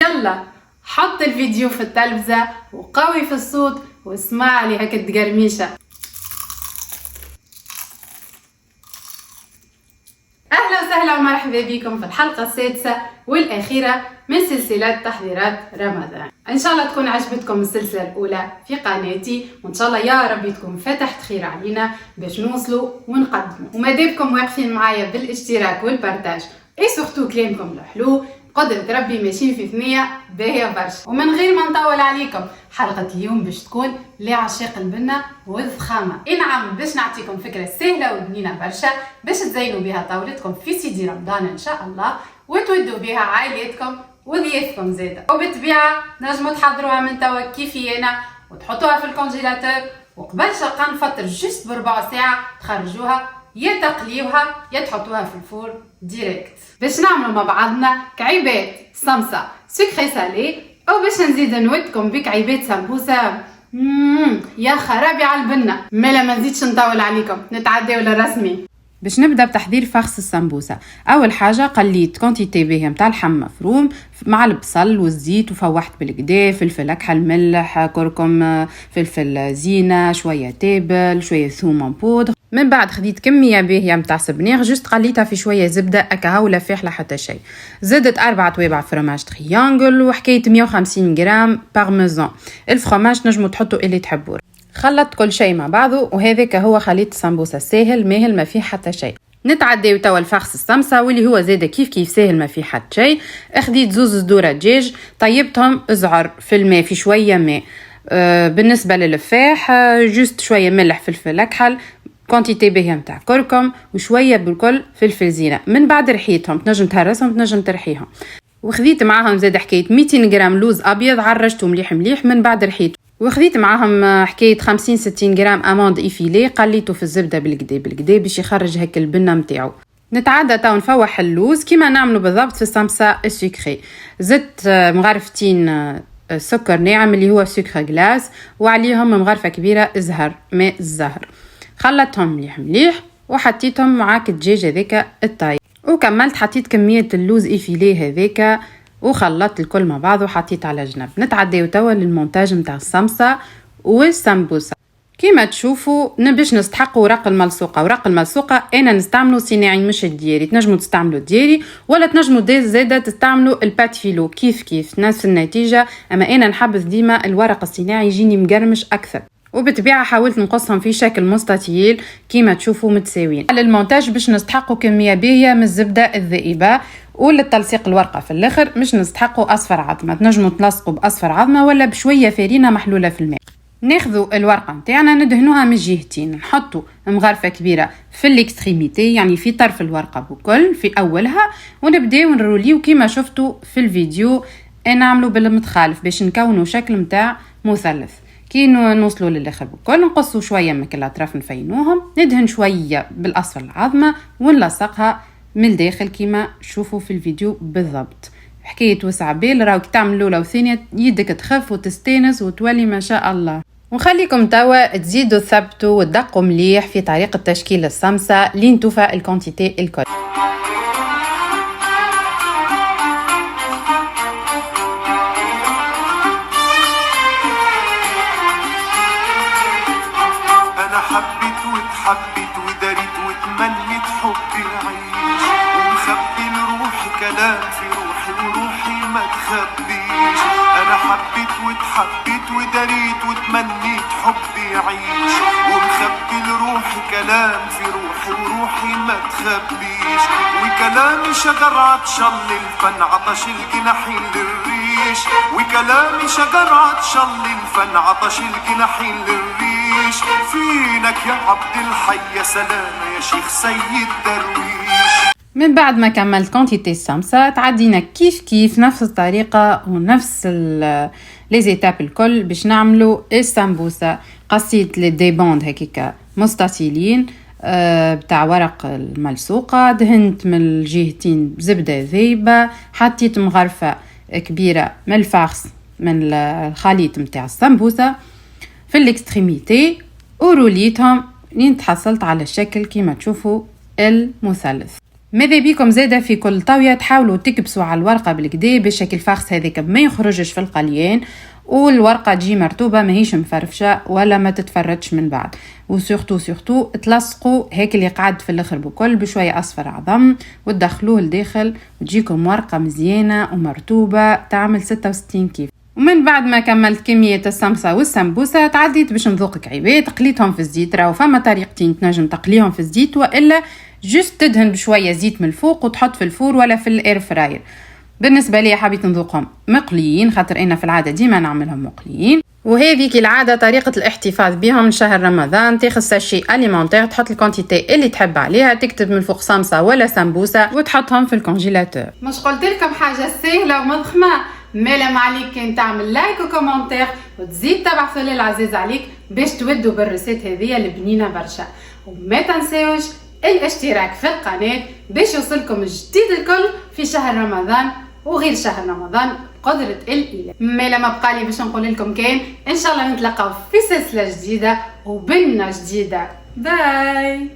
يلا حط الفيديو في التلفزة وقوي في الصوت واسمع لي هيك التقرميشة. أهلا وسهلا ومرحبا بكم في الحلقة السادسة والأخيرة من سلسلة تحضيرات رمضان. إن شاء الله تكون عجبتكم السلسلة الأولى في قناتي، وإن شاء الله يا رب تكون فتحت خير علينا باش نوصلوا ونقدموا. وما دامكم واقفين معايا بالاشتراك والبارتاج اي سورتو كلامكم الحلو، قدرة ربي ماشيين في ثنية باهية برشا. ومن غير ما نطول عليكم، حلقة اليوم باش تكون لعشاق البنة والضخامة. نعم، باش نعطيكم فكرة سهلة وبنينة برشا باش تزينوا بها طاولتكم في سيدي رمضان ان شاء الله، وتودوا بها عائلاتكم وضيافكم زاده. وبالطبيعة نجموا تحضروها من توا كيفي انا وتحطوها في الكونجيلاتور، وقبل شقا نفطر جست بربع ساعة تخرجوها، يا تقليوها يا تحطوها في الفور ديريكت. باش نعملوا مع بعضنا كعيبات سمسة سكري سالي، او باش نزيد نودكم بكعيبات سمبوسة يا خرابي على البنة. مالا ما نزيدش نطول عليكم، نتعداو للرسمي. باش نبدا بتحضير فخس السمبوسه. اول حاجه قليت كونتيتي باهيه نتاع اللحم مفروم مع البصل والزيت، وفوحت بالكدا فلفل اكحل ملح كركم فلفل زينه شويه تابل شويه ثوم بودر. من بعد خديت كميه باهيه نتاع سبنيغ، جست قليتها في شويه زبده اكاها ولا فاحله حتى شيء. زدت 4 توابع فرماج تريانجل، وحكايه 150 غرام بارميزان. الفرماج نجموا تحطوا اللي تحبوا. خلطت كل شيء مع بعضه، وهذاك هو خليط السمبوسه ساهل ماهل ما فيه حتى شيء. نتعداو توا الفخس السمسه واللي هو زاده كيف ساهل ما فيه حتى شيء. اخديت زوز صدور دجاج طيبتهم زعر في الماء في شويه ماء. بالنسبه للفاح جست شويه ملح فلفل اكحل، كونتيتي باهيه نتاع كركم، وشويه بالكل فلفل زينه. من بعد رحيتهم تنجم تهرسهم تنجم ترحيهم. وخذيت معاهم زاد حكايه 200 غرام لوز ابيض عرجته مليح من بعد رحيته. وخذيت معاهم حكايه 50-60 غرام اموند ايفيلي قليته في الزبده بالكدا باش يخرج هيك البنه نتاعو. نتعدى تو نفوح اللوز كيما نعملوا بالضبط في السمسه السكري. زدت مغرفتين سكر ناعم اللي هو سكر غلاس، وعليهم مغرفه كبيره زهر ماء الزهر. خلطتهم مليح وحطيتهم معاك الدجاج هذاك الطايب، وكملت حطيت كميه اللوز ايفيلي هذاك وخلطت الكل مع بعض وحطيت على جنب. نتعداو توا للمونتاج نتاع السمسه والسمبوسه. كيما تشوفوا باش نستحقوا ورق الملصوقه انا نستعملوا صناعي مش الدياري. تنجموا تستعملوا الدياري ولا تنجموا زاده تستعملوا البات فيلو، كيف نفس النتيجه، اما انا نحبذ ديما الورق الصناعي يجيني مقرمش اكثر. وبالطبيعه حاولت نقصهم في شكل مستطيل كيما تشوفوا متساويين. للمونتاج باش نستحقوا كميه باهيه من الزبده الذائبه، وللتلصيق الورقه في الاخر مش نستحقوا اصفر عظمه. تنجموا تلصقوا باصفر عظمه ولا بشويه فرينه محلوله في الماء. ناخذوا الورقه نتاعنا ندهنوها من الجهتين، نحطوا مغرفه كبيره في الاكستريميتي يعني في طرف الورقه بكل في اولها، ونبداو نروليو كيما شفتوا في الفيديو نعملوا بالمتخالف باش نكونوا شكل نتاع مثلث. كي نوصلوا للاخر بكل نقصوا شويه من كل الاطراف نفينوهم، ندهن شويه بالاصفر العظمه ونلصقها من الداخل كيما شوفوا في الفيديو بالضبط. حكايه وسع بال راك تعمل الاولى وثانيه يدك تخف وتستانس وتولي ما شاء الله. ونخليكم توا تزيدوا تثبتوا وتدقوا مليح في طريقه تشكيل السمسه لين توفى الكونتيتي الكل. حبيت وداريت وتمنيت حبي يعيش، ومخبي لروحي كلام في روحي وروحي ما تخبيش. انا حبيت وتحبيت وداريت وتمنيت حبي يعيش، ومخبي لروحي كلام في روحي وروحي ما تخبيش. وكلامي شجر عطشان للفن عطش الجناحين للريش، وكلامي شجر عطشان للفن عطش الجناحين للريش. فينك يا عبد الحي يا سلام يا شيخ سيد درويش. من بعد ما كملت كونتيتي السمسة تعدينا كيف نفس الطريقة ونفس لي زيتاب الكل باش نعملوا السمبوسة. قصيت لي ديبوند هكيكا مستطيلين بتاع ورق الملصوقة، دهنت من الجهتين زبدة ذايبة، حطيت مغرفة كبيرة من الفخس من الخليط متاع السمبوسة في الاكستريميتي، وروليتهم لين تحصلت على الشكل كيما تشوفوا المثلث. ماذا بيكم زاده في كل طاويه تحاولوا تكبسوا على الورقه بالكدا باش الفاخس هذاك ما يخرجش في القليان، والورقه تجي مرطوبه ماهيش مفرفشه ولا ما تتفرتش من بعد. وسورتو تلصقوا هيك اللي قاعد في الاخر بكل بشويه اصفر عظم وتدخلوه لداخل وتجيكم ورقه مزيانه ومرطوبه تعمل 66 كيف. ومن بعد ما كملت كمية السمسة والسمبوسة تعديت باش نذوق كعيبات، قليتهم في الزيت. راهو فما طريقتين تنجم تقليهم في الزيت، والا جست تدهن بشوية زيت من الفوق وتحط في الفور ولا في الاير فراير. بالنسبة لي حبيت نذوقهم مقليين خاطر انا في العادة ديما نعملهم مقليين، وهذيك العادة طريقة الاحتفاظ بهم شهر رمضان. تاخذ ساشي اليمونتير تحط الكونتيتي اللي تحب عليها، تكتب من فوق سمسة ولا سمبوسة وتحطهم في الكونجيلاتور. مش قلت لكم حاجة سهلة ومضخمة؟ مالهم عليك كان تعمل لايك وكومنتير وتزيد تبعثوا لي العزيز عليك باش تودوا بالرسالة هذه البنينة برشا. وما تنساوش الاشتراك في القناة باش يوصلكم الجديد الكل في شهر رمضان وغير شهر رمضان قدرة الإله. ما لما بقالي باش نقول لكم كان إن شاء الله نتلقاو في سلسلة جديدة وبنة جديدة. باي.